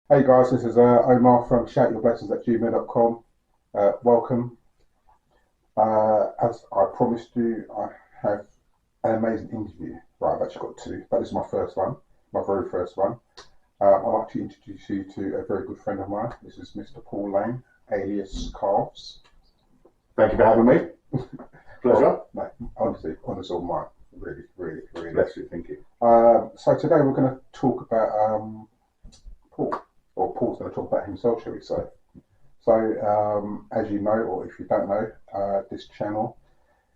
Hey guys, this is Omar from shoutyourblessings@gmail.com. Welcome. As I promised you, I have an amazing interview. Right, I've actually got two, but this is my first one, my very first one. I'd like to introduce you to a very good friend of mine. This is Mr. Paul Lane, alias Calves. Thank you for having me. Pleasure. No, honestly, honest all mine. Really, really, really. Bless you. Thank you. So today we're going to talk about Paul, or Paul's going to talk about himself, shall we say. So, as you know, or if you don't know, this channel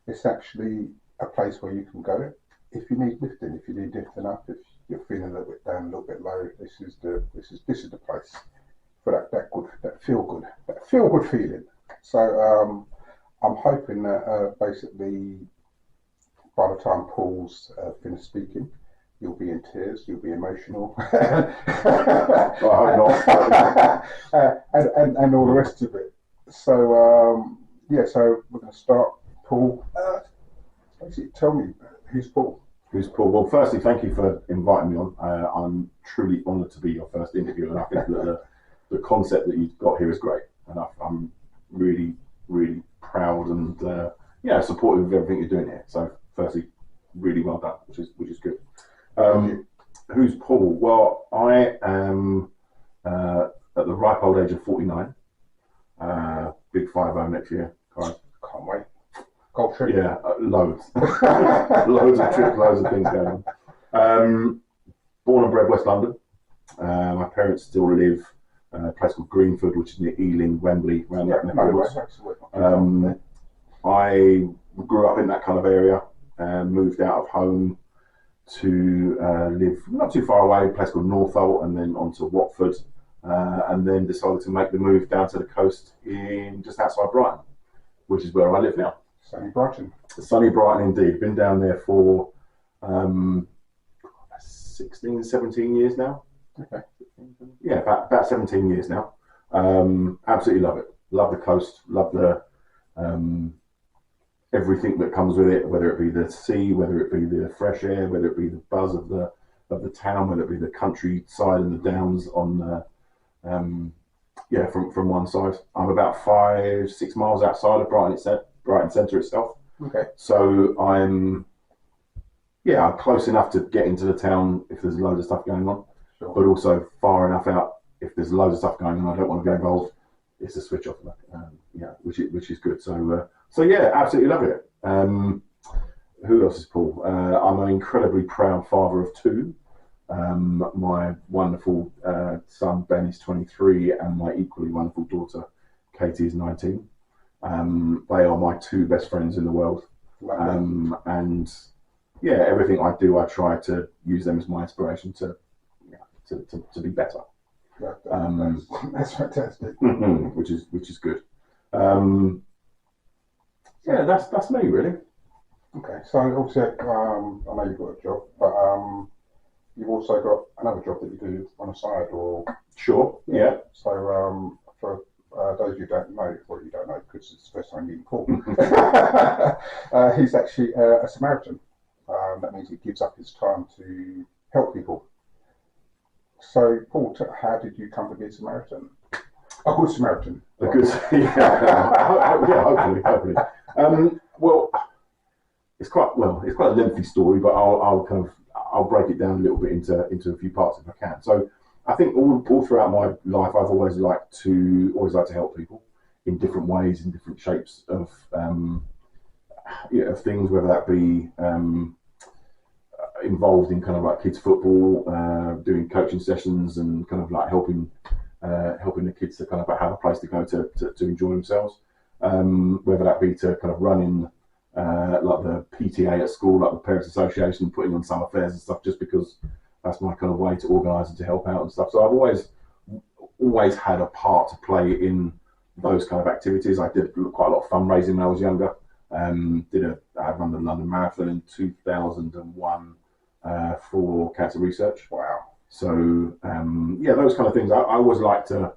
is actually a place where you can go if you need lifting, if you need lifting up, if you're feeling a little bit down, a little bit low. This is the place for that feel good feeling. So, I'm hoping that basically by the time Paul's finished speaking, you'll be in tears, you'll be emotional, I hope not. and all the rest of it. So so we're going to start. Paul, basically, tell me who's Paul. Who's Paul? Well, firstly, thank you for inviting me on. I'm truly honoured to be your first interview, and I think that the concept that you've got here is great, and I'm really, really proud and supportive of everything you're doing here. So, firstly, really well done, which is good. Who's Paul? Well, I am at the ripe old age of 49. Big 50 next year. Can't wait. Golf trip. Yeah, loads. Loads of trips, loads of things going on. Born and bred West London. My parents still live in a place called Greenford, which is near Ealing, Wembley, around that neck of the woods. I grew up in that kind of area and moved out of home to live not too far away, a place called Northolt, and then on to Watford, and then decided to make the move down to the coast in just outside Brighton, which is where I live now. Sunny Brighton. Sunny Brighton indeed. Been down there for 16, 17 years now. Okay. Yeah, about 17 years now. Absolutely love it. Love the coast. Love the everything that comes with it, whether it be the sea, whether it be the fresh air, whether it be the buzz of the town, whether it be the countryside and the downs on from one side. I'm about 5-6 miles outside of Brighton Centre itself. Okay. So I'm close enough to get into the town if there's loads of stuff going on, Sure. but also far enough out if there's loads of stuff going on I don't want to get involved. It's a switch off, which is good. So yeah, absolutely love it. Who else is Paul? I'm an incredibly proud father of two. My wonderful son Ben is 23, and my equally wonderful daughter Katie is 19. They are my two best friends in the world. And yeah, everything I do, I try to use them as my inspiration to be better. That's fantastic. Which is good. Yeah, that's me really. Okay, so obviously, I know you've got a job, but you've also got another job that you do on the side, or Sure. Yeah. so for those who don't know, well, you don't know because it's the first time meeting Paul. He's actually a Samaritan. That means he gives up his time to help people. So, Paul, how did you come to be a Samaritan? A good Samaritan. A good, hopefully. Well, it's quite a lengthy story, but I'll break it down a little bit into a few parts if I can. So, I think all throughout my life, I've always liked to help people in different ways, in different shapes of things, whether that be involved in kind of like kids football, doing coaching sessions, and kind of like helping the kids to kind of have a place to go to enjoy themselves. Whether that be to kind of running like the PTA at school, like the Parents Association, putting on some affairs and stuff, just because that's my kind of way to organise and to help out and stuff. So I've always had a part to play in those kind of activities. I did quite a lot of fundraising when I was younger. I run the London Marathon in 2001 for cancer research. Wow. So those kind of things. I always like to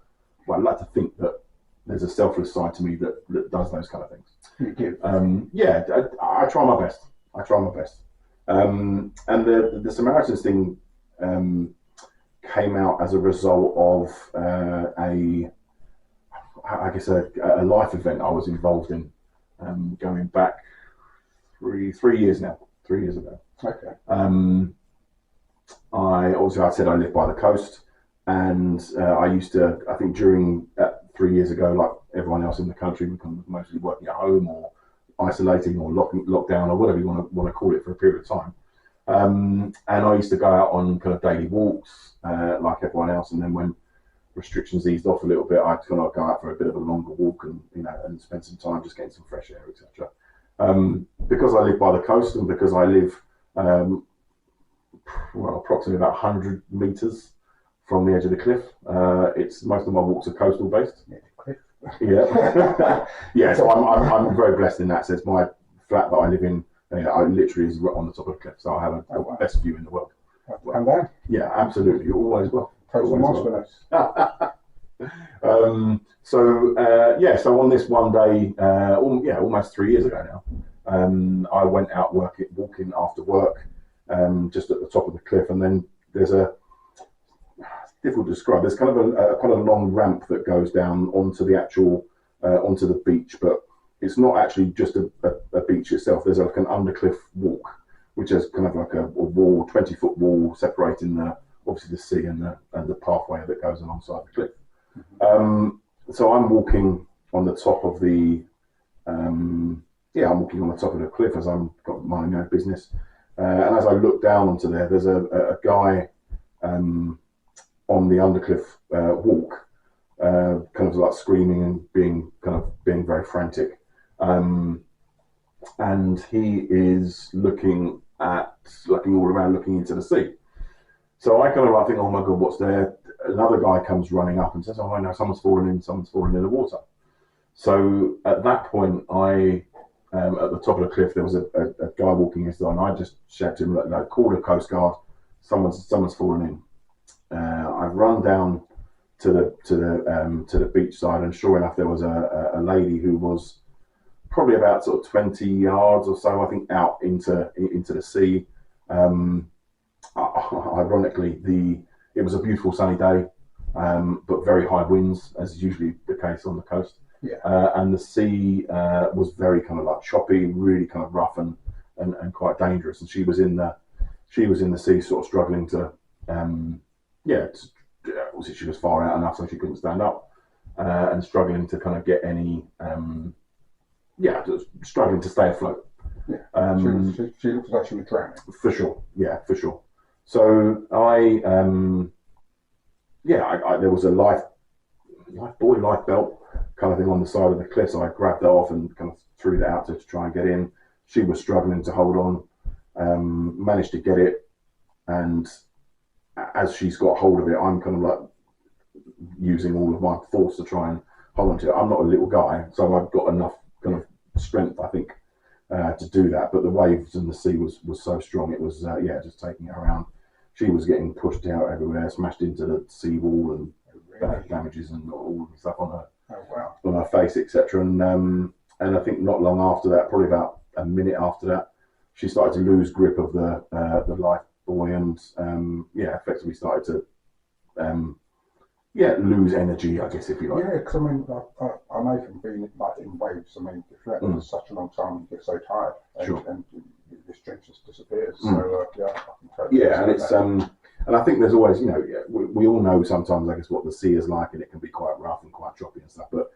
think that there's a selfless side to me that does those kind of things. You give. I try my best. And the Samaritans thing came out as a result of a life event I was involved in, going back 3 years now, 3 years ago. Okay. I said I live by the coast, and I used to, I think during 3 years ago, like everyone else in the country, we can mostly working at home or isolating or lockdown or whatever you want to call it for a period of time. And I used to go out on kind of daily walks, like everyone else, and then when restrictions eased off a little bit, I'd kind of go out for a bit of a longer walk and and spend some time just getting some fresh air, etc. Because I live by the coast and because I live approximately about 100 meters from the edge of the cliff, most of my walks are coastal based. Yeah, yeah. So I'm very blessed in that sense. My flat that I live in, I literally is right on the top of the cliff, so I have the best view in the world. And then? Yeah, absolutely. Always will. Coastal marshmallows. So on this one day, almost 3 years ago now, I went out walking after work, just at the top of the cliff, and then there's it's difficult to describe. There's kind of a quite a long ramp that goes down onto the actual onto the beach, but it's not actually just a beach itself. There's like an undercliff walk, which is kind of like a wall, 20-foot wall separating obviously the sea and the pathway that goes alongside the cliff. So I'm walking on the top of I'm walking on the top of the cliff as I'm got my own business, and as I look down onto there's a guy on the undercliff walk, kind of like screaming and being very frantic, and he is looking all around, looking into the sea. So I kind of think, oh my God, what's there? Another guy comes running up and says, oh, I know, someone's fallen in the water. So at that point, at the top of the cliff, there was a guy walking his dog, and I just shouted to him, call the Coast Guard, someone's fallen in. I've run down to the beach side, and sure enough, there was a lady who was probably about sort of 20 yards or so, I think, out into the sea. Ironically, it was a beautiful sunny day, but very high winds, as is usually the case on the coast. Yeah. And the sea was very kind of like choppy, really kind of rough and quite dangerous. And she was in the sea, sort of struggling to, she was far out enough so she couldn't stand up, and struggling to kind of get any, struggling to stay afloat. Yeah. She looked like she was drowning. For sure. Yeah, for sure. So there was a life belt kind of thing on the side of the cliff. So I grabbed that off and kind of threw that out to try and get in. She was struggling to hold on, managed to get it. And as she's got hold of it, I'm kind of like using all of my force to try and hold on to it. I'm not a little guy, so I've got enough kind of strength, I think, to do that. But the waves and the sea was so strong, it was just taking her around. She was getting pushed out everywhere, smashed into the seawall, and damages and all the stuff on her face, etc. And I think not long after that, probably about a minute after that, she started to lose grip of the life buoy, and effectively started to lose energy, I guess, if you like. Yeah, because I mean, I know from being like in waves, I mean, if you're out there for such a long time, you get so tired, and your strength just disappears. So I can totally and it's that. And I think there's always, we all know sometimes, I guess, what the sea is like, and it can be quite rough and quite choppy and stuff. But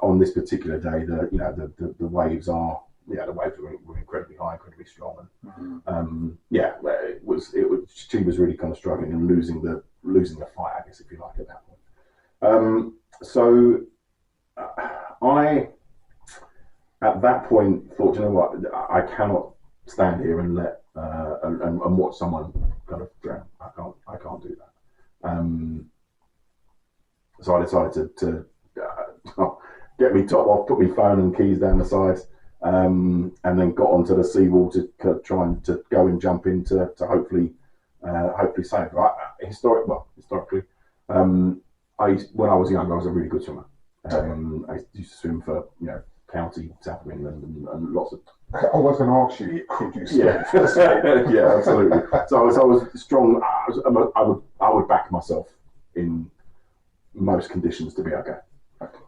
on this particular day, the waves were incredibly high, incredibly strong, and she was really kind of struggling and losing the fight, I guess, if you like, at that point. So I, at that point, thought, you know what, I cannot stand here and let and watch someone kind of drown. I can't do that. So I decided to get me top off, put my phone and keys down the side, and then got onto the seawall to try and to go and jump in to hopefully save. Historically, when I was young, I was a really good swimmer. I used to swim for county, South of England, and lots of. I was going to ask you, could you swim? Yeah, yeah, absolutely. So I was strong. I would back myself in most conditions to be okay.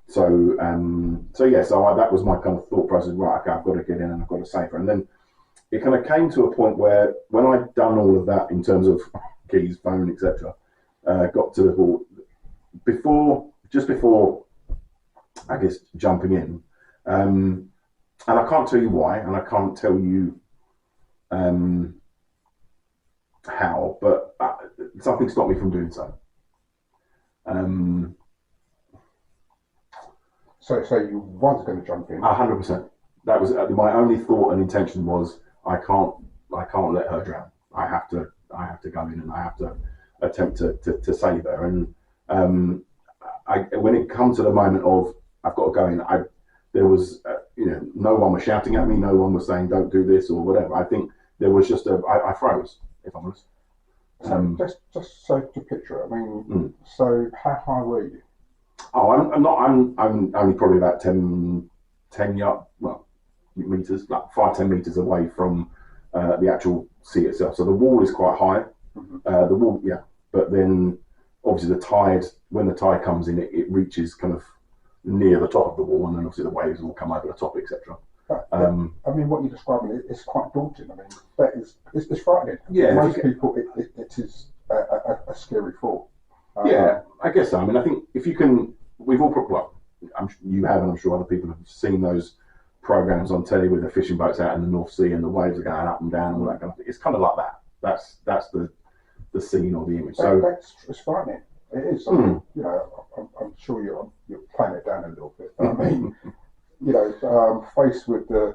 So that was my kind of thought process. Right, okay, I've got to get in and I've got to save her. And then it kind of came to a point where when I'd done all of that in terms of keys, phone, etc., got to the ball just before I guess jumping in, and I can't tell you why, and I can't tell you how, but something stopped me from doing so. So you was going to jump in? 100%. That was my only thought and intention was I can't let her drown. I have to go in and I have to attempt to save her. And when it comes to the moment of I've got to go in, there was no one was shouting at me, no one was saying don't do this or whatever. I think there was just I froze, if I'm honest. So just so to picture it, I mean, so how high were you? Oh, I'm only probably about 10 meters, like 5-10 meters away from the actual sea itself. So the wall is quite high. The wall, yeah, but then obviously when the tide comes in, it reaches kind of near the top of the wall, and then obviously the waves will come over the top, etc. I mean, what you're describing is quite daunting. I mean, it's frightening. Yeah, most people, it is a scary fall. Yeah, I guess so. I mean, I think if you can, we've all you have, and I'm sure other people have seen those programs on telly with the fishing boats out in the North Sea and the waves are going up and down and all that kind of thing. It's kind of like that. That's the scene or the image. It's frightening. It is. I mean, I'm sure you're playing it down a little bit. I mean, faced with I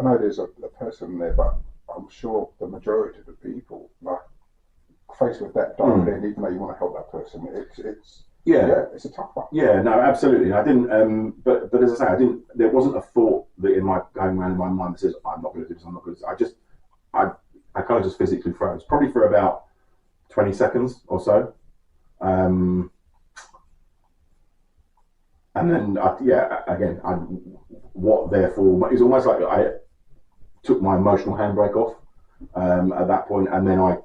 know there's a person there, but I'm sure the majority of the people, like, faced with that dive in, even though you want to help that person, it's a tough one. Yeah, no, absolutely. I didn't, but as I say, there wasn't a thought that going around in my mind that says, I'm not going to do this, I'm not going to do this. I kind of just physically froze, probably for about 20 seconds or so. And then, it's almost like I took my emotional handbrake off at that point, and then I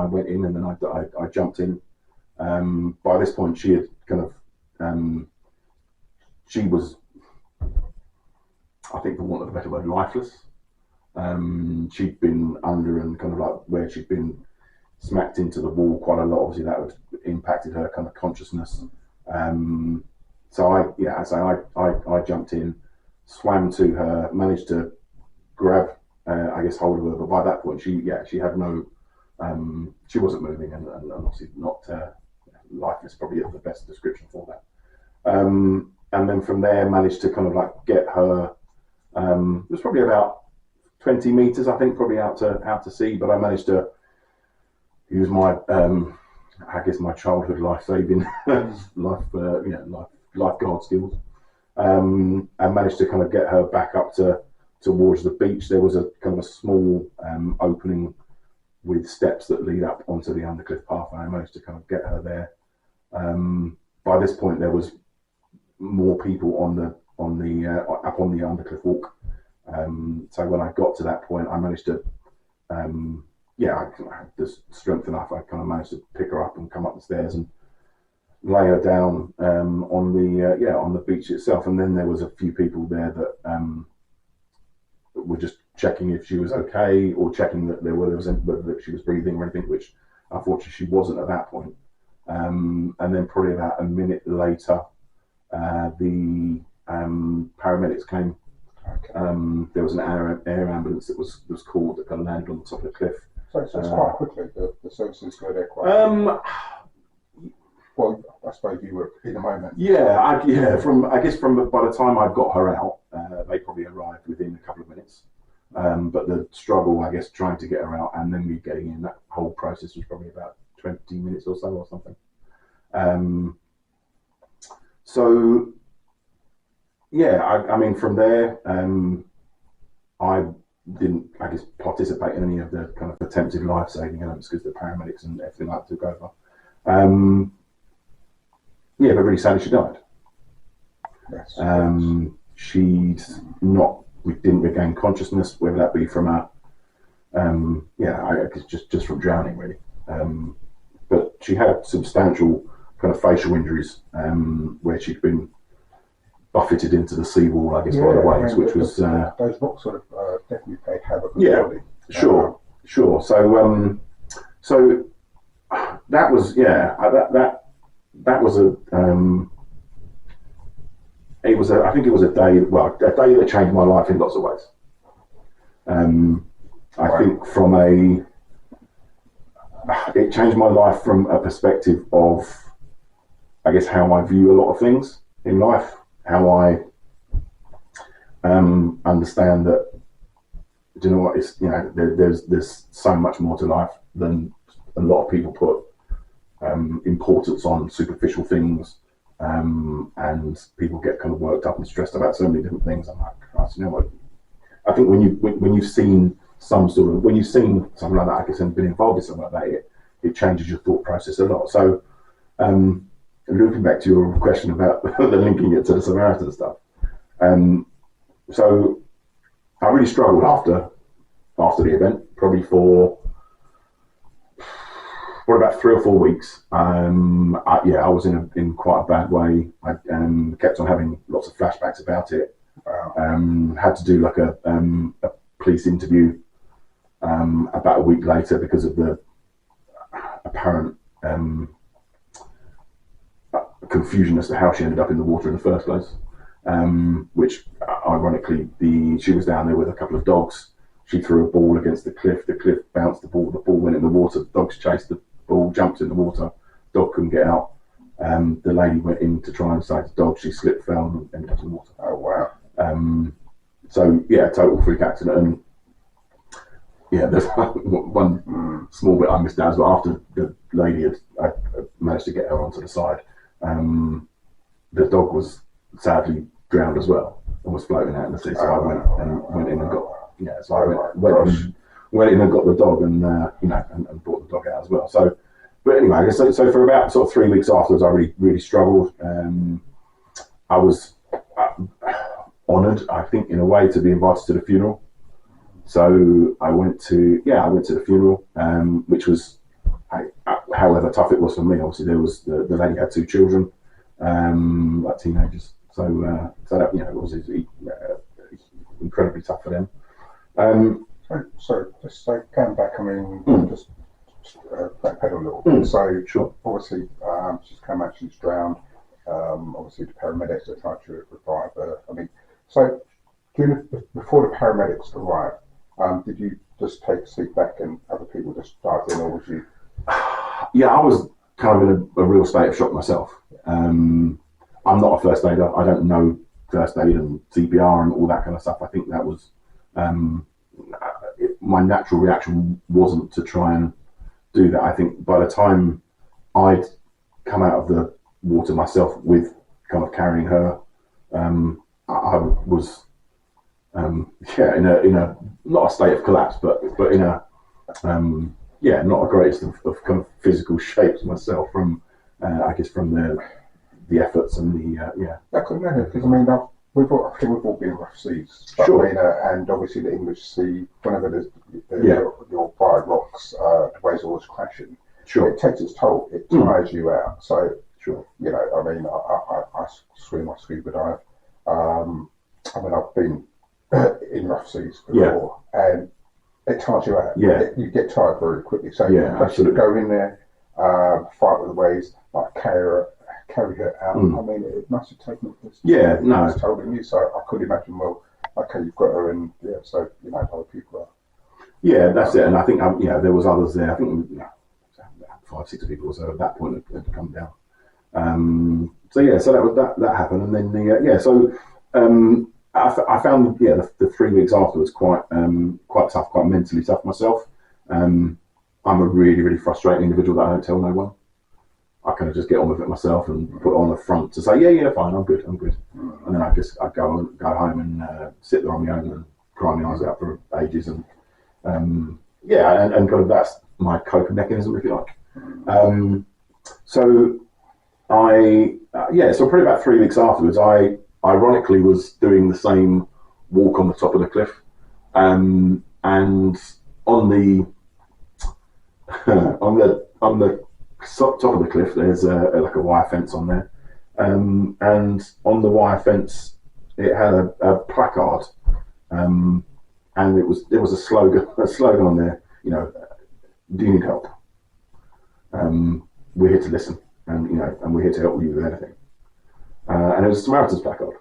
went in, and then I jumped in. By this point, she had kind of, she was, I think for want of a better word, lifeless. She'd been under and kind of like where she'd been smacked into the wall quite a lot. Obviously, that would impacted her kind of consciousness. So I jumped in, swam to her, managed to grab, hold of her. But by that point, she had no, she wasn't moving, and obviously not lifeless. Probably the best description for that. And then from there, managed to kind of like get her. It was probably about 20 meters, I think, probably out to sea. But I managed to use my, my childhood life-saving lifeguard skills, and managed to kind of get her back up towards the beach. There was a kind of a small opening with steps that lead up onto the Undercliff pathway. I managed to kind of get her there. By this point, there was more people up on the Undercliff walk. So when I got to that point, I managed to, I had the strength enough. I kind of managed to pick her up and come up the stairs and lay her down on the beach itself. And then there was a few people there that were just checking if she was okay, or checking that that she was breathing or anything, which unfortunately she wasn't at that point. And then probably about a minute later, the paramedics came. Okay. There was an air ambulance that was called that kind of landed on the top of the cliff. So it's quite quickly, the services were there quite well, I suppose you were in the moment. By the time I got her out, they probably arrived within a couple of minutes. But the struggle, I guess, trying to get her out and then me getting in, that whole process was probably about 20 minutes or so or something. From there, I didn't, participate in any of the kind of attempted life-saving elements because the paramedics and everything like that took over. But really sadly, she died. Yes. We didn't regain consciousness, whether that be from just from drowning, really. But she had substantial kind of facial injuries, where she'd been buffeted into the seawall, I guess, by the waves, which was those rocks sort of definitely played havoc on yeah, the body. sure. So that was that was I think it was a day that changed my life in lots of ways. I think it changed my life from a perspective of, I guess, how I view a lot of things in life, how I understand that, do you know what, it's, there's so much more to life than a lot of people put importance on superficial things, and people get kind of worked up and stressed about so many different things. I'm like, Christ, you know what? I think when you've seen something like that, I guess, and been involved in something like that, it changes your thought process a lot. So, looking back to your question about the linking it to the Samaritan stuff, so I really struggled after the event, probably for about 3 or 4 weeks. I was in quite a bad way. I kept on having lots of flashbacks about it. Had to do like a police interview about a week later because of the apparent confusion as to how she ended up in the water in the first place. Which ironically, she was down there with a couple of dogs. She threw a ball against the cliff bounced the ball went in the water, the dogs chased the ball, jumped in the water, dog couldn't get out. The lady went in to try and save the dog, she slipped, fell and ended up in the water. Oh wow. So yeah, total freak accident. And yeah, there's one small bit I missed out as well. After the lady I managed to get her onto the side, the dog was sadly drowned as well and was floating out in the sea. So I went in and got went in and got the dog and and brought the dog out as well. So, but anyway, I guess so for about sort of 3 weeks afterwards, I really struggled. I was honoured, I think, in a way, to be invited to the funeral. So I went to the funeral, which was, however tough it was for me. Obviously, there was the lady had 2 children, like teenagers. So that it was incredibly tough for them. So just going back, I mean, just backpedal a little bit. So sure. Obviously, she's come out, she's drowned. Obviously, the paramedics are trying to revive her. I mean, so before the paramedics arrived, did you just take a seat back and other people just dived in, or was you? Yeah, I was kind of in a real state of shock myself. I'm not a first aider. I don't know first aid and CPR and all that kind of stuff. I think that was my natural reaction wasn't to try and do that. I think by the time I'd come out of the water myself with kind of carrying her, I was in a not a state of collapse, but in a not a greatest of kind of physical shapes myself from I guess from the efforts and the I couldn't imagine, because I mean I think we've all been rough seas. But sure. I mean, and obviously the English Sea, whenever your wide rocks, the waves are always crashing. Sure. It takes its toll. It tires you out. So sure. I mean, I swim, I scuba dive. I mean, I've been in rough seas before, and it tires you out. Yeah. You get tired very quickly. So absolutely. go in there, fight with the waves, like carry her out. I mean, it must have taken this. Yeah, no. It's totally new. So I could imagine. Well, okay, you've got her, and so other people are. Yeah, that's it. And I think there was others there. I think 5-6 people or so at that point had come down. So that happened, and then so I found the 3 weeks afterwards quite tough, quite mentally tough myself. I'm a really, really frustrating individual that I don't tell no one. I kind of just get on with it myself and put on the front to say, yeah, fine, I'm good. And then I go home and sit there on my own and cry my eyes out for ages. And and kind of that's my coping mechanism, if you like. So probably about 3 weeks afterwards, I ironically was doing the same walk on the top of the cliff. And on the on the top of the cliff, there's like a wire fence on there, and on the wire fence it had a placard, and there was a slogan on there. You know, do you need help? We're here to listen, and we're here to help you with anything. And it was a Samaritan's placard.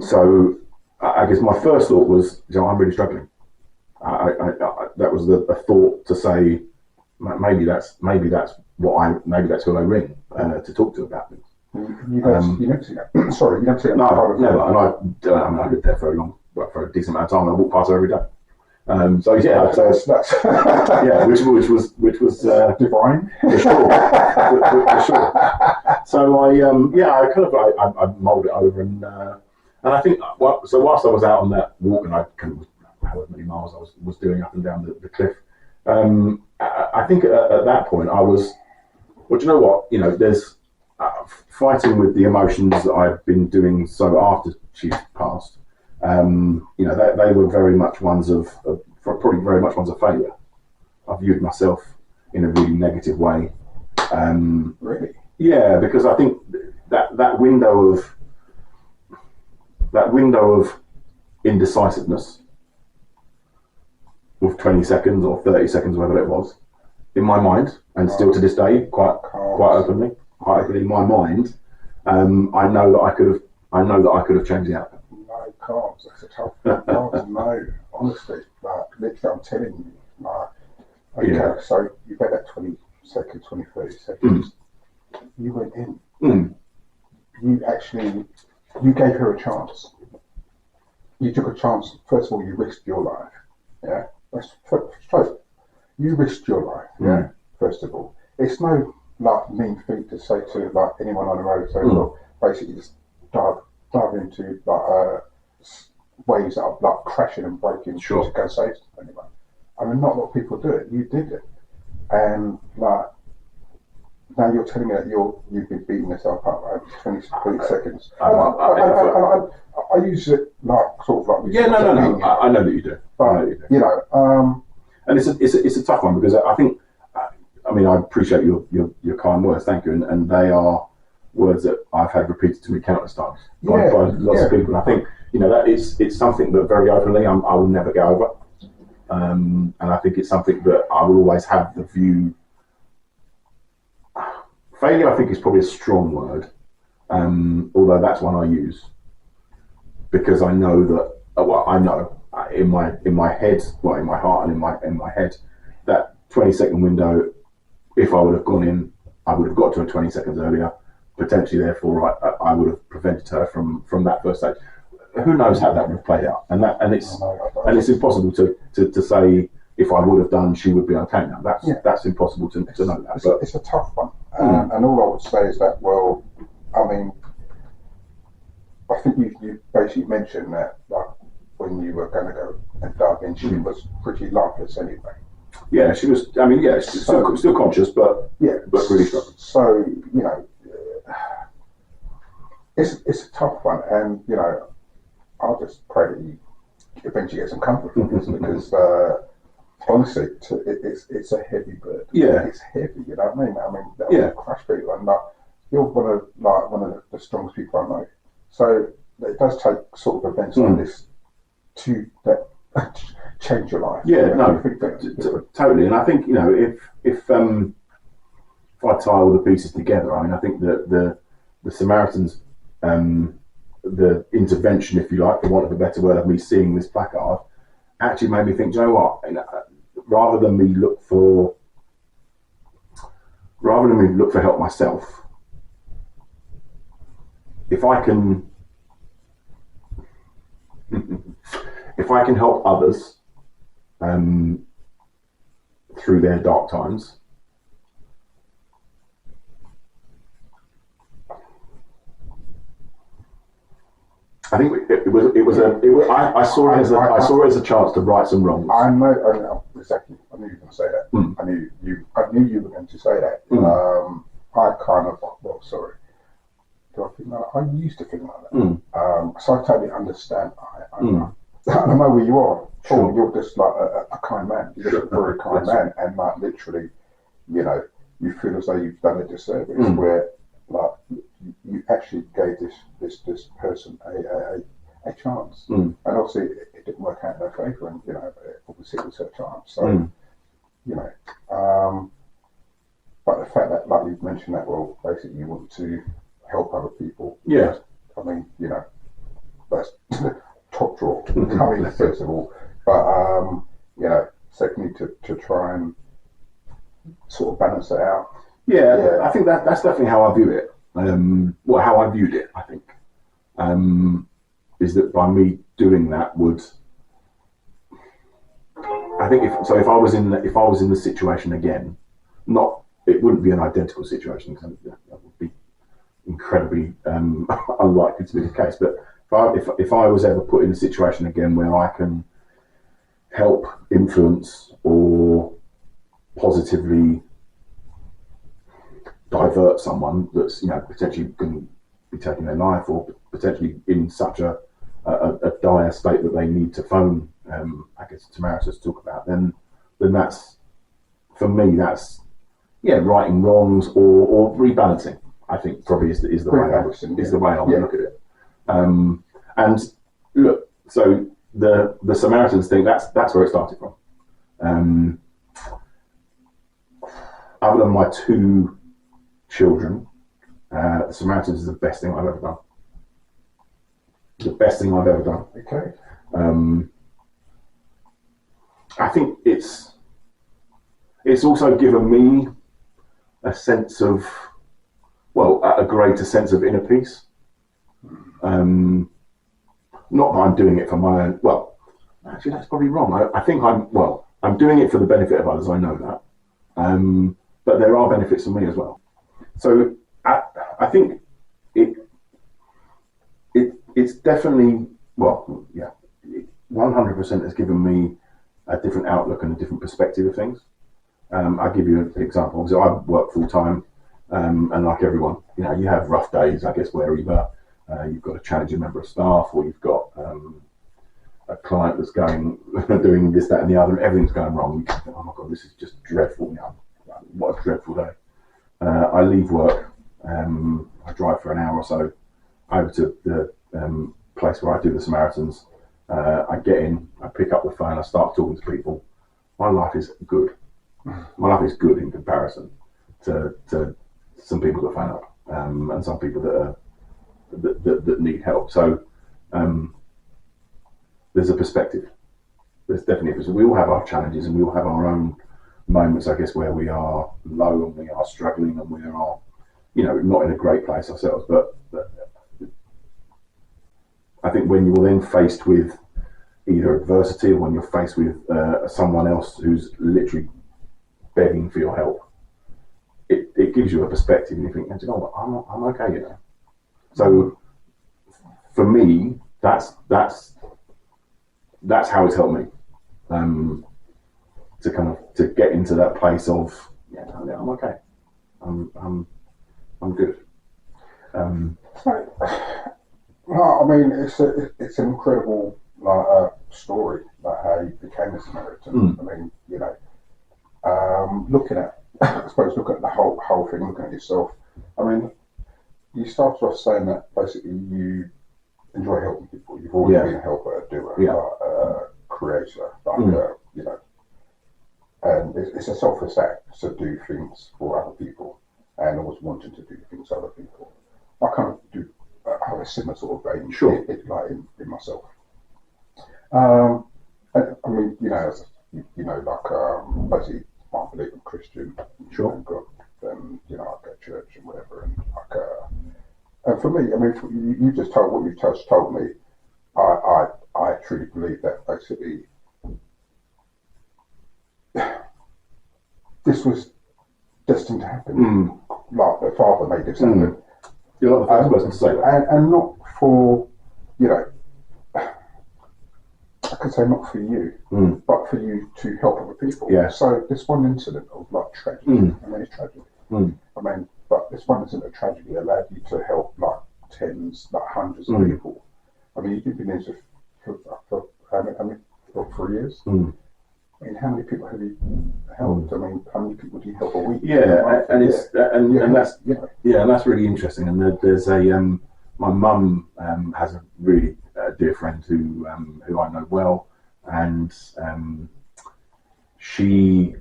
So I guess my first thought was, I'm really struggling. That was a thought to say, maybe that's who I ring to talk to about things. You never see that. Sorry, you never see that. No, never. And I lived there for a decent amount of time, and I walked past her every day. So yeah, that's yeah, which was divine for sure. For sure. So I kind of I mulled it over, and I think so whilst I was out on that walk, and I kind of however many miles I was doing up and down the cliff, I think at that point I was, well, do you know what? There's fighting with the emotions that I've been doing so after she's passed. They were very much ones of failure. I viewed myself in a really negative way. Really? Yeah, because I think that window of indecisiveness with 20 seconds or 30 seconds, whatever it was, in my mind, and still to this day, quite openly in my mind, I know that I could have changed the outcome. No, can't. That's a tough one. No, honestly, literally, I'm telling you, okay, so you get that 20 seconds, 20, 30 seconds, you went in. You gave her a chance. You took a chance. First of all, you risked your life. Yeah, that's straight. You risked your life. Yeah, first of all, it's no mean thing to say to anyone on the road. So well, basically, just dive into waves that are crashing and breaking to go save anyone. I mean, not a lot of people do it. You did it, and now you're telling me that you've been beating yourself up over 20, 30 seconds. I use it sort of. Yeah, no. I know that you do. But and it's a tough one, because I think, I appreciate your kind words, thank you, and they are words that I've had repeated to me countless times by lots of people. And I think that it's something that very openly I will never go over, and I think it's something that I will always have the view. Failure, I think, is probably a strong word, although that's one I use, because I know that. I know in my head, in my heart and in my head, that 20-second window, if I would have gone in, I would have got to her 20 seconds earlier. Potentially, therefore, I would have prevented her from that first stage. Who knows how that would have played out? And it's impossible to say if I would have done, she would be okay now. That's impossible to know that. It's a tough one, and all I would say is that, well, I think you basically mentioned that when you were going to go and dive in, she was pretty lifeless anyway. Yeah, she was. She's still conscious, but really struggling. So it's a tough one, and I'll just pray that you eventually get some comfort from this, because honestly, it's a heavy bird. Yeah, it's heavy. You know what I mean? That will crush people, and you're one of the strongest people I know. So it does take sort of events like this to change your life. Yeah, totally. And I think if I tie all the pieces together, I think that the Samaritans, the intervention, if you like, for want of a better word, of me seeing this placard, actually made me think, do you know what? Rather than me look for help myself, if I can help others through their dark times, I think I saw it as a chance to right some wrongs. I know exactly. I knew you were going to say that. I knew you were going to say that. I kind of, sorry. Do I think like that? I used to think like that. So I totally understand. I know where you are. Sure. You're just like a kind man. You're just a very kind man, and literally, you know, you feel as though you've done a disservice, where like you actually gave this person a chance, and obviously it didn't work out in their favour, and you know, obviously it was her chance. So you know, but the fact that, like you've mentioned, that well, basically you want to help other people. Yeah. I mean, you know, that's top drawer. I mean, first of all, but you know, secondly, to try and sort of balance it out. Yeah. I think that's definitely how I view it. Well, how I viewed it, I think, is that by me doing that would, I think if I was in the situation again, it wouldn't be an identical situation, because that would be incredibly unlikely to be the case. But if I was ever put in a situation again where I can help, influence, or positively divert someone that's, you know, potentially going to be taking their life, or potentially in such a dire state that they need to phone, I guess, Samaritans to talk about, then that's, for me, that's righting wrongs or rebalancing. I think probably is the way I would look at it. And look, so the Samaritans thing, that's where it started from. Other than my 2 children, the Samaritans is the best thing I've ever done. The best thing I've ever done. Okay. I think it's also given me a sense of, a greater sense of inner peace. Not that I'm doing it for my own. Well, actually, that's probably wrong. I think I'm doing it for the benefit of others. I know that. But there are benefits for me as well. So I think it's definitely, 100% has given me a different outlook and a different perspective of things. I'll give you an example. So I work full time, and like everyone, you know, you have rough days, I guess, where either you've got a challenging member of staff, or you've got a client that's doing this, that, and the other, and everything's going wrong. You think, oh my God, this is just dreadful. You know, what a dreadful day. I leave work, I drive for an hour or so over to the place where I do the Samaritans. I get in, I pick up the phone, I start talking to people. My life is good. My life is good in comparison to some people that phone up, and some people that need help. So there's a perspective. There's definitely a perspective. We all have our challenges, and we all have our own moments, I guess, where we are low and we are struggling and we are, you know, not in a great place ourselves. But I think when you're then faced with either adversity, or when you're faced with someone else who's literally begging for your help, it gives you a perspective, and you think, you know what, I'm okay, you know. So for me, that's how it's helped me to get into that place of I'm okay, I'm good. Well, I mean, it's an incredible story, like how you became a Samaritan. I mean, you know, looking at the whole thing, looking at yourself. I mean, you started off saying that basically you enjoy helping people. You've always been a helper, a doer, a creator, you know. And it's a selfless act to do things for other people, and always wanting to do things for other people. I kind of do have a similar sort of vein, in myself. And, I mean, you know, basically, I believe I'm Christian. Sure. And God, you know, I go to church and whatever, and for me, I mean, you just told what you just told me. I truly believe that basically this was destined to happen. Like the Father made this happen. You're not the first person to say that. And not for, you know, I could say not for you, but for you to help other people. Yeah. So this one incident of like tragedy, I mean, it's tragic. I mean, but this one incident of tragedy allowed you to help like tens, like hundreds of people. I mean, you've been in this for 3 years. I mean, how many people have you helped? I mean, how many people do you help a week? Yeah, and it's and that's yeah, and that's really interesting. And there's a my mum has a really dear friend who I know well, and she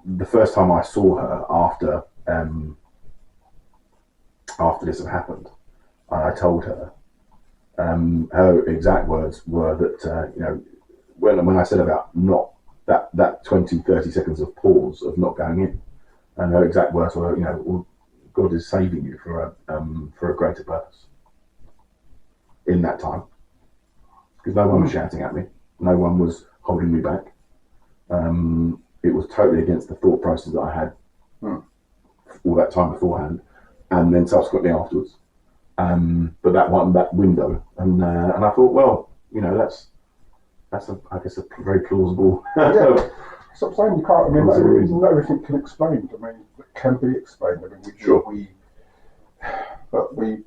the first time I saw her after this had happened, I told her her exact words were that you know, when I said about not that 20-30 seconds of pause of not going in, and her exact words were, you know, well, God is saving you for a greater purpose in that time, because no one was shouting at me, no one was holding me back. It was totally against the thought process that I had all that time beforehand, and then subsequently afterwards. But that window, and I thought, well, you know, that's I guess a very plausible. Yeah. So I'm saying you can't. I mean, not everything can explain. I mean, it can be explained. I mean, we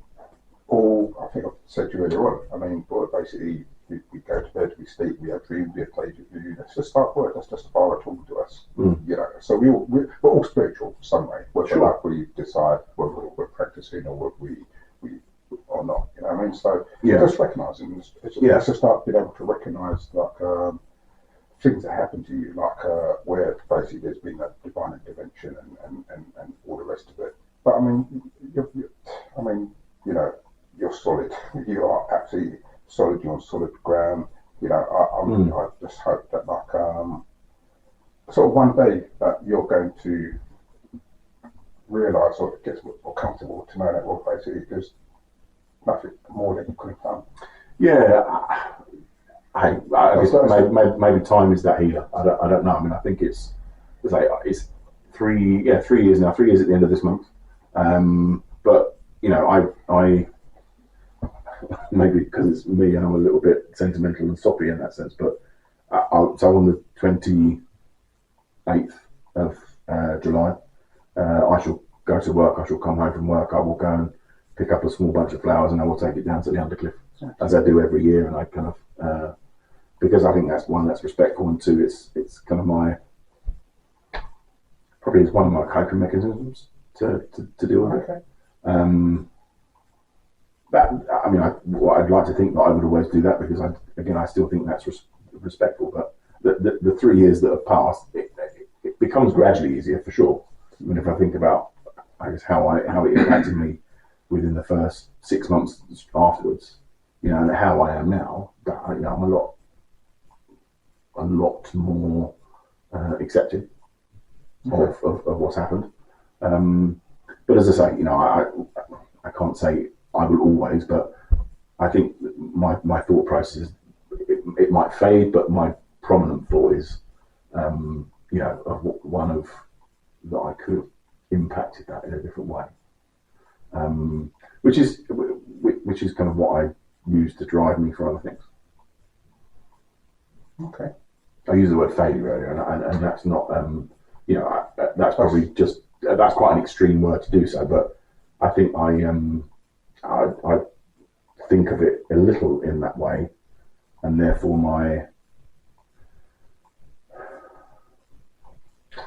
all. I think I've said to you earlier on. I mean, basically, we go to bed, we sleep, we have dreams, we have plays with you. Let's just start work. That's just the Father talking to us. You know. So we're all spiritual some way. Whether like we decide whether we're practicing or whether we or not. You know what I mean? So just recognising. Let's just start being able to recognise like. Things that happen to you, like where basically there's been a divine intervention and all the rest of it. But I mean, you know, you're solid. You are absolutely solid. You're on solid ground. You know, I just hope that like sort of one day that you're going to realise or get more comfortable to know that, well, basically there's nothing more that you could have done. Yeah. I guess maybe time is that healer. I don't know. I mean, I think it's 3 years now. 3 years at the end of this month. But you know, I maybe because it's me and I'm a little bit sentimental and soppy in that sense. But so on the 28th of July, I shall go to work. I shall come home from work. I will go and pick up a small bunch of flowers and I will take it down to the Undercliff, as I do every year. And I kind of because I think that's one, that's respectful, and two, it's kind of probably is one of my coping mechanisms to deal with it. That, I mean, what I'd like to think that I would always do that, because I still think that's respectful. But the 3 years that have passed, it becomes gradually easier for sure. I mean, if I think about, I guess, how it impacted me within the first 6 months afterwards, you know, and how I am now, that, you know, I'm a lot more accepting of what's happened. But as I say, you know, I can't say I will always, but I think my thought process, it might fade, but my prominent thought is, you know, one of that I could have impacted that in a different way, which is kind of what I use to drive me for other things. Okay. I used the word failure earlier, and that's not, you know, that's probably just, that's quite an extreme word to do so, but I think I think of it a little in that way, and therefore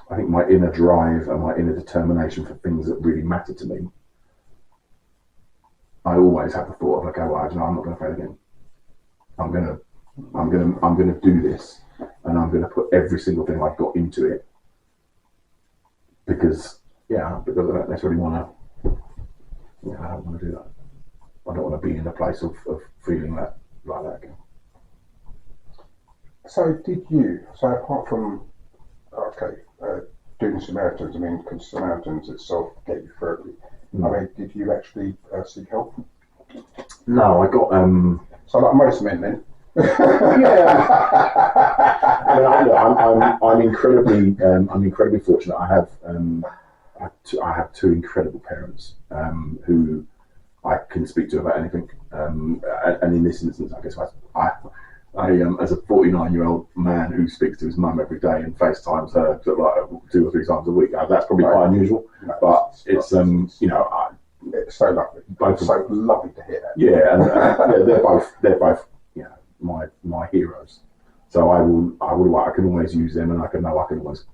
I think my inner drive and my inner determination for things that really matter to me, I always have the thought of, okay, well, you know, I'm not going to fail again. I'm going to do this, and I'm going to put every single thing I've got into it, because I don't necessarily want to. Yeah, I don't want to do that. I don't want to be in a place of feeling that like that again. So apart from doing Samaritans, I mean, because Samaritans itself gave you therapy. I mean, did you actually seek help? No, I got. So like most men, then. Yeah. I mean, I'm incredibly fortunate. I have two incredible parents who I can speak to about anything. And in this instance, I guess I as a 49-year-old man who speaks to his mum every day and FaceTimes her like 2 or 3 times a week, that's probably quite unusual. No, but it's you know, it's so lovely. Both so lovely to hear that. Yeah, and they're both you know, my heroes. So I can always use them, and I can always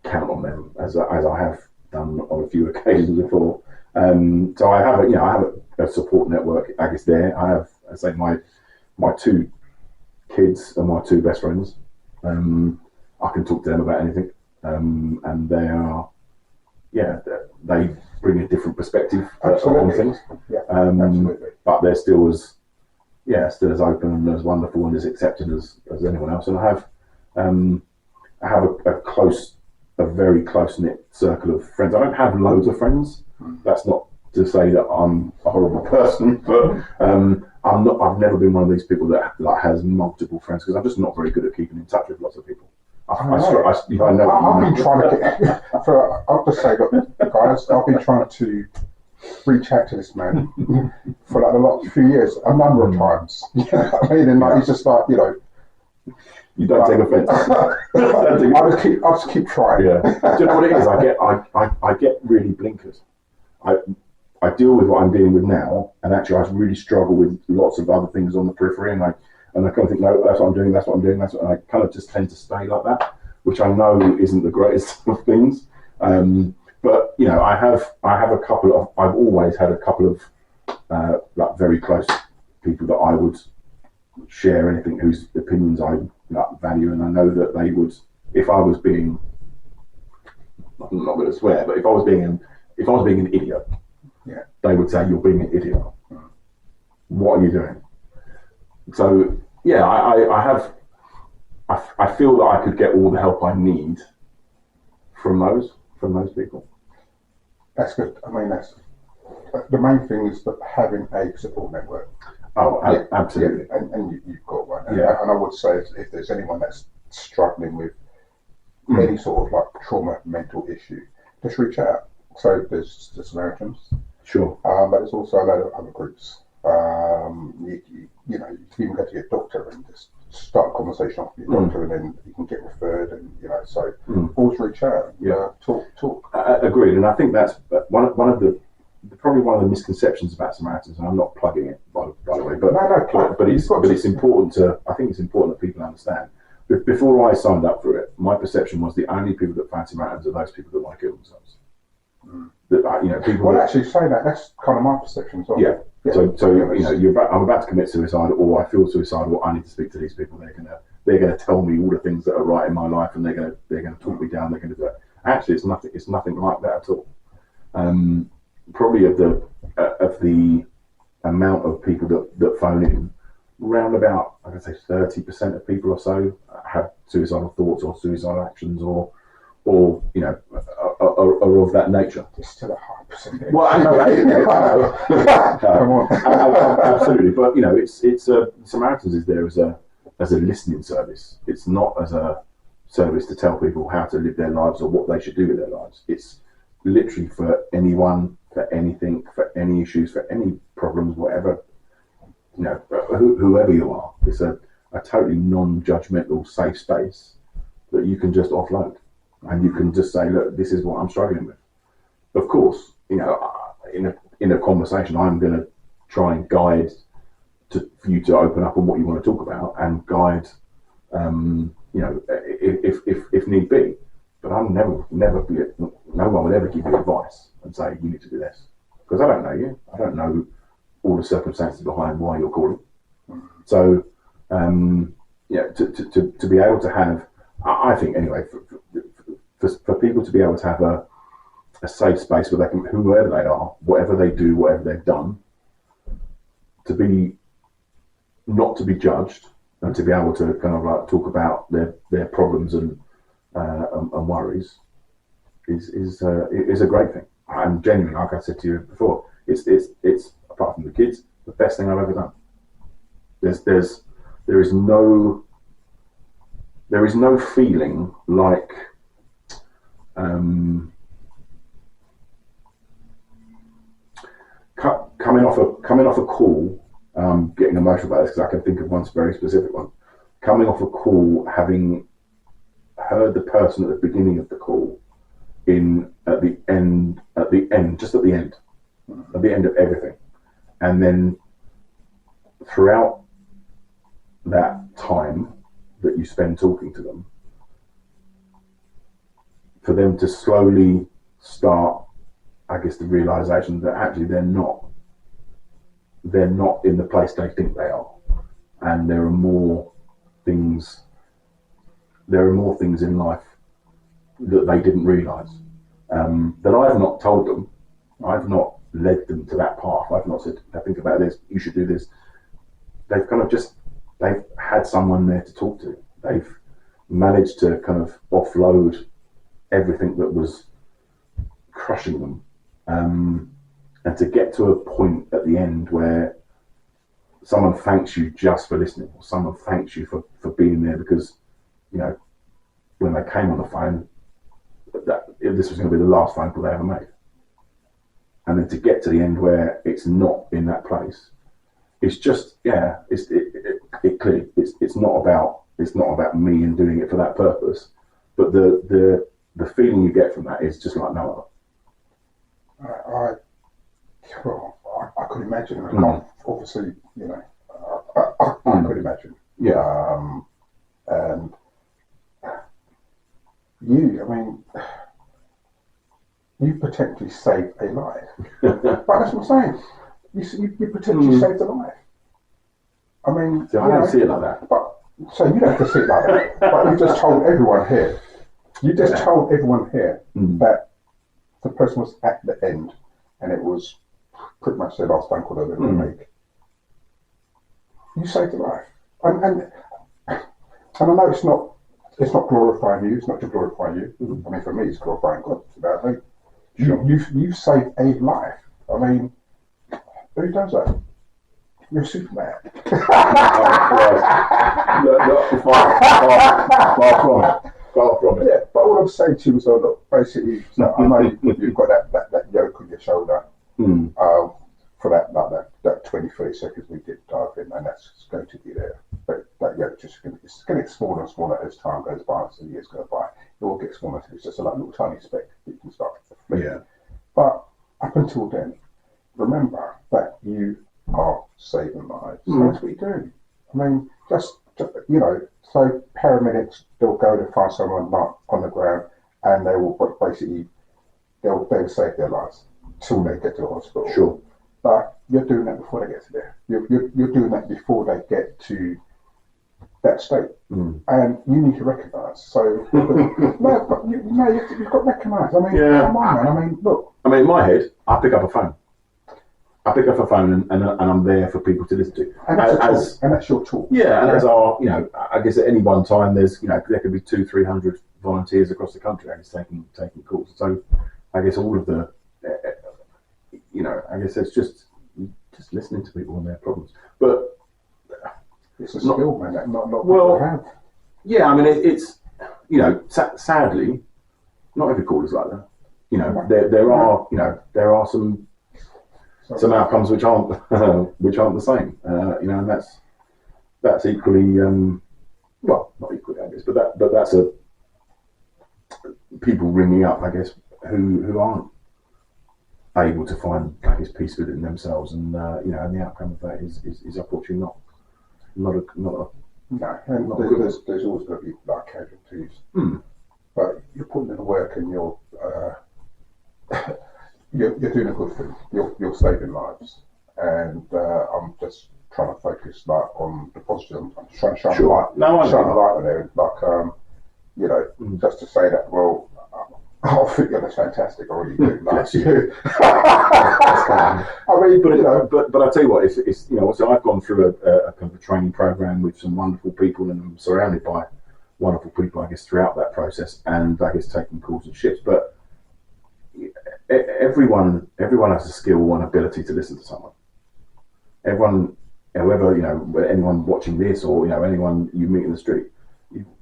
count on them as I have done on a few occasions before. So I have a support network. I guess there I have, I say, my two kids are my two best friends. I can talk to them about anything, and they are, they bring a different perspective on things. Yeah, absolutely. But they're still as open and as wonderful and as accepted as anyone else. And I have a very close knit circle of friends. I don't have loads of friends. That's not to say that I'm a horrible person, but I've never been one of these people that has multiple friends, because I'm just not very good at keeping in touch with lots of people. I know. I've been trying to I'll just say, look, guys, I've been trying to reach out to this man for like a few years, a number of times. You know what I mean? And he's just like, you don't take offence. I'll just keep trying. Yeah. Do you know what it is? I get really blinkered. I deal with what I'm dealing with now, and actually I really struggle with lots of other things on the periphery, and I kind of think, no, that's what I'm doing, and I kind of just tend to stay like that, which I know isn't the greatest of things. But I've always had a couple of like very close people that I would share anything, whose opinions I value, and I know that they would, if I was being, I'm not going to swear, but if I was being an idiot, they would say, you're being an idiot. What are you doing? So I feel that I could get all the help I need from those people. That's good. I mean, that's the main thing, is that having a support network. Oh, absolutely. Yeah, and you've got one. And I would say, if there's anyone that's struggling with any sort of like trauma, mental issue, just reach out. So there's the Samaritans. Sure. But there's also a lot of other groups. You can even go to your doctor and just start a conversation with your doctor, and then you can get referred, and so always reach out. Talk. Agreed, and I think that's one of the misconceptions about Samaritans, and I'm not plugging it by the way, but it's important to. I think it's important that people understand. Before I signed up for it, my perception was the only people that find Samaritans are those people that want to kill themselves. People. Well, actually, say that. That's kind of my perception as well. Yeah. So I'm about to commit suicide, or I feel suicidal, or I need to speak to these people. They're gonna tell me all the things that are right in my life, and they're gonna talk me down. They're gonna do it. Actually, it's nothing like that at all. Probably of the amount of people that phone in, round about, I can say 30% of people or so have suicidal thoughts or suicidal actions, or are of that nature. It's still a high percentage. Well, I know. Come on. Absolutely, but it's Samaritans is there as a listening service. It's not as a service to tell people how to live their lives or what they should do with their lives. It's literally for anyone, for anything, for any issues, for any problems, whatever. Whoever you are, it's a totally non-judgmental, safe space that you can just offload. And you can just say, look, this is what I'm struggling with. Of course, in a conversation, I'm going to try and guide for you to open up on what you want to talk about, and guide, if need be. But I'm no one would ever give you advice and say you need to do this, because I don't know you. I don't know all the circumstances behind why you're calling. So, to be able to have, I think anyway. For people to be able to have a safe space where they can, whoever they are, whatever they do, whatever they've done, not to be judged, and to be able to kind of like talk about their problems and worries is a great thing. And genuinely, like I said to you before, it's apart from the kids, the best thing I've ever done. There is no feeling like coming off a call. Getting emotional about this because I can think of one very specific one. Coming off a call, having heard the person at the beginning of the call, at the end of everything, and then throughout that time that you spend talking to them, for them to slowly start, I guess, the realization that actually they're not in the place they think they are, and there are more things in life that they didn't realize, that I've not told them. I've not led them to that path. I've not said, think about this, you should do this. They've kind of they've had someone there to talk to. They've managed to kind of offload everything that was crushing them, and to get to a point at the end where someone thanks you just for listening, or someone thanks you for being there, because, you know, when they came on the phone, that this was going to be the last phone call they ever made. And then to get to the end where it's not in that place, it's just, clearly it's not about me and doing it for that purpose, but the feeling you get from that is just like no other. I could imagine. I can't, obviously, you know, I could imagine. Yeah. And you, I mean, you potentially saved a life. But that's what I'm saying. You potentially saved a life. I mean, I don't see it like that. But so you don't have to see it like that. But you just told everyone here. You just told everyone here that the person was at the end, and it was pretty much the last phone call they were going to make. You saved a life, and I know it's not glorifying you. It's not to glorify you. I mean, for me, it's glorifying God. It's about me. You've saved a life. I mean, who does that? You're Superman. Far from it. Yeah, but all I'm saying to you is, look, basically, so I know you've got that yoke on your shoulder for that 20, 30 seconds we did dive in, and that's going to be there. But that yoke it's going to get smaller and smaller as time goes by, as the years go by. It will get smaller until it's just a little tiny speck that you can start to flick. Yeah. But up until then, remember that you are saving lives. That's what you do. I mean, just you know, so paramedics, they'll go to find someone like on the ground, and they will basically they'll save their lives till they get to the hospital. Sure. But you're doing that before they get to there. You're doing that before they get to that state, and you need to recognise. So no, but you've got to recognise. I mean, come on, man. I mean, look. I mean, in my head, I pick up a phone. And I'm there for people to listen to. And that's your tool. Yeah, and as our, you know, I guess at any one time there's, you know, there could be 200-300 volunteers across the country, I guess, taking calls. So I guess all of the, you know, I guess it's just listening to people and their problems. But it's a skill, man. That not well, people have. Yeah, I mean, it's you know, sadly, not every call is like that. You know, there are some outcomes which aren't the same. You know, and that's equally well, not equally, I guess, but that's a people ringing up, I guess, who aren't able to find, I guess, peace within themselves, and you know, and the outcome of that is unfortunately not a no. And there's always going to be like casualties, but you're putting in the work, and you're doing a good thing. You're saving lives, and I'm just trying to focus on the positive. I'm trying to shine light. Shine a light on there, like you know, just to say that. Well, I think that's fantastic. I really do. Like you. I mean, but I tell you what, it's you know, so I've gone through a kind of a training program with some wonderful people, and I'm surrounded by wonderful people, I guess, throughout that process, and I guess taking calls and shifts, but. Everyone has a skill and ability to listen to someone. Everyone, whoever, you know, anyone watching this, or, you know, anyone you meet in the street,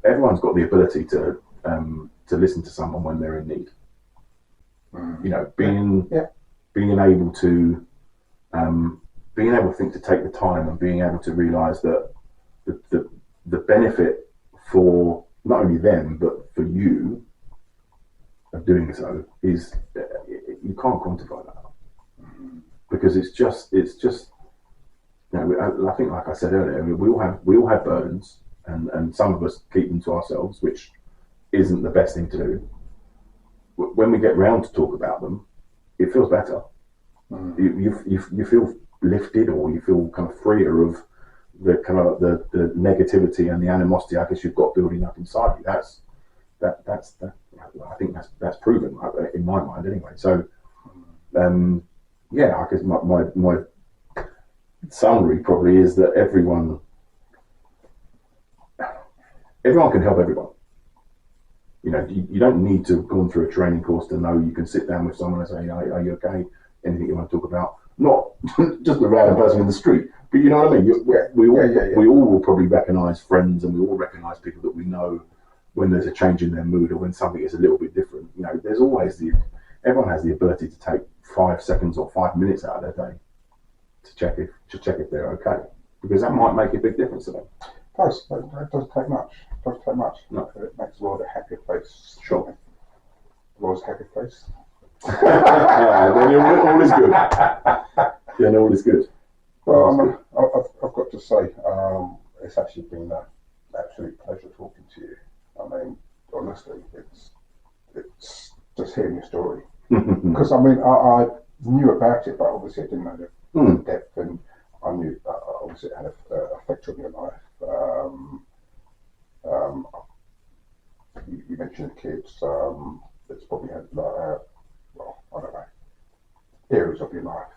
everyone's got the ability to listen to someone when they're in need. You know, being able to think to take the time, and being able to realise that the benefit for not only them but for you of doing so is you can't quantify that, because it's just I think, like I said earlier, I mean, we all have burdens, and some of us keep them to ourselves, which isn't the best thing to do. When we get round to talk about them, it feels better. You feel lifted, or you feel kind of freer of the kind of the negativity and the animosity I guess you've got building up inside you. That's I think that's proven in my mind anyway. So I guess my summary probably is that everyone can help everyone. You know, you don't need to have gone through a training course to know you can sit down with someone and say, are you okay? Anything you want to talk about? Not just a random person in the street, but you know what I mean? We all will probably recognise friends, and we all recognise people that we know when there's a change in their mood or when something is a little bit different. You know, there's always everyone has the ability to take 5 seconds or 5 minutes out of their day to check if they're okay, because that might make a big difference to them. It doesn't take much. No. It makes the world a happier place. Sure. The world's a happier place. Then all is good. Then all is good. Well, I've got to say, it's actually been an absolute pleasure talking to you. I mean, honestly, it's just hearing your story. Because I mean, I knew about it, but obviously I didn't know the depth, and I knew obviously it had an effect on your life. You mentioned kids. It's probably had I don't know, areas of your life,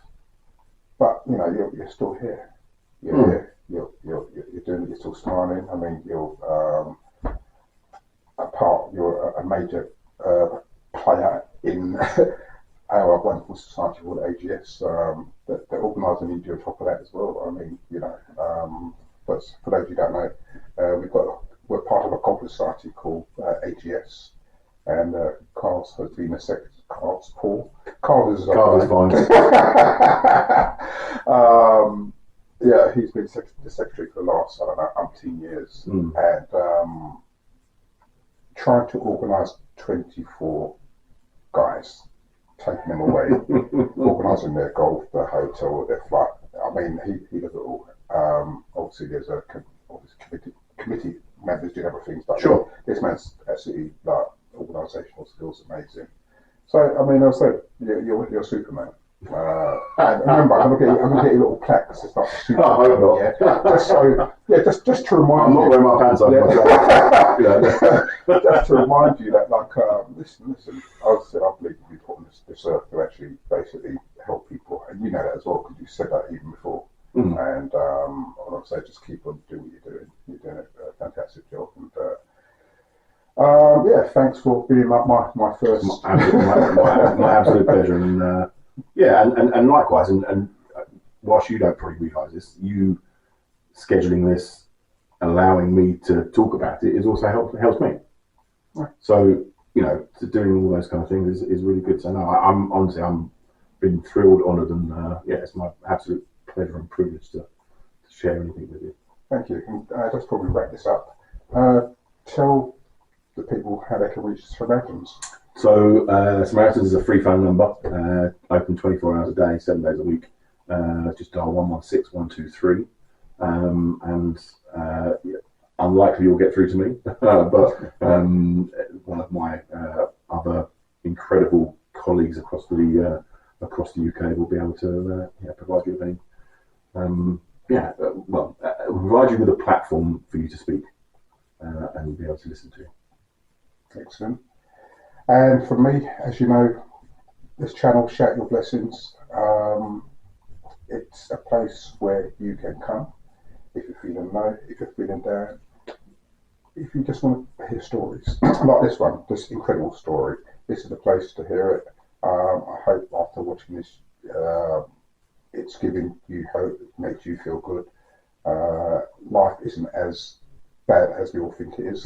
but you know you're still here. You're here. You're doing it. You're still smiling. I mean, you're You're a major player in our wonderful society called AGS. They're organising you on top of that as well. I mean, you know, but for those who don't know, we're part of a corporate society called AGS, and Carl has been a secretary. Paul. Carl is fine. Yeah, he's been the secretary for the last, I don't know, umpteen years, and trying to organise 24 guys, taking them away, organising their golf, their hotel, their flight. I mean, he does it all. Obviously, there's a committee members do other things, but sure, this man's absolutely like organisational skills amazing. So I mean, I'll say you're Superman. And remember, I'm gonna get you a little plaque because it's like Superman. Just to remind I'm not wearing my pants on. Just to remind you that, like, listen. I believe we put on this earth to actually basically help people, and you know that as well because you said that even before. And I'll say, just keep on doing what you're doing. You're doing a fantastic job, and thanks for being my first. My absolute pleasure, and and likewise, and whilst you don't probably realise this, you scheduling this, allowing me to talk about it, is also helps me. Right. So you know, doing all those kind of things is really good. So no, I'm been thrilled, honoured, and it's my absolute pleasure and privilege to share anything with you. Thank you. And just before we wrap this up, tell the people how they can reach Samaritans. So Samaritans is a free phone number, open 24 hours a day, 7 days a week. Just dial 116 123, and unlikely you'll get through to me, but one of my other incredible colleagues across the UK will be able to provide you with any provide you with a platform for you to speak, and you'll be able to listen to. Excellent. And for me, as you know, this channel, Shout Your Blessings, it's a place where you can come if you're feeling low, if you're feeling down, if you just want to hear stories like this one, this incredible story. This is the place to hear it. I hope after watching this, it's giving you hope, it makes you feel good. Life isn't as bad as we all think it is.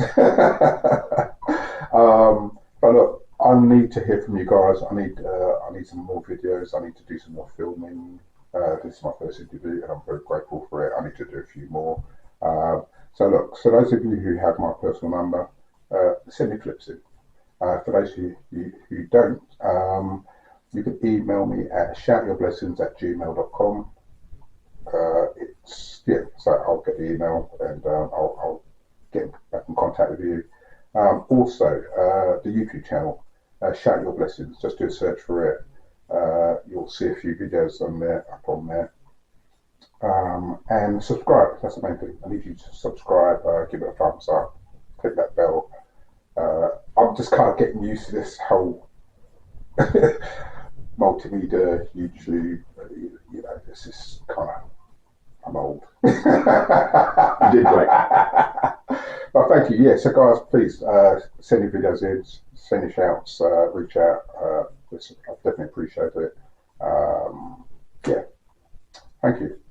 But look, I need to hear from you guys. I need some more videos. I need to do some more filming. This is my first interview, and I'm very grateful for it. I need to do a few more. So those of you who have my personal number, send me clips in. For those who don't, you can email me at shoutyourblessings@gmail.com. yeah, so I'll get the email and I'll get back in contact with you. Also, the YouTube channel, Shout Your Blessings. Just do a search for it. You'll see a few videos on there, up on there. And subscribe. That's the main thing. I need you to subscribe. Give it a thumbs up. Click that bell. I'm just kind of getting used to this whole multimedia, YouTube. You know, this is kind of. I'm old. You did great. Well, thank you. Yeah, so guys, please send your videos in, send your shouts, reach out. I definitely appreciate it. Yeah, thank you.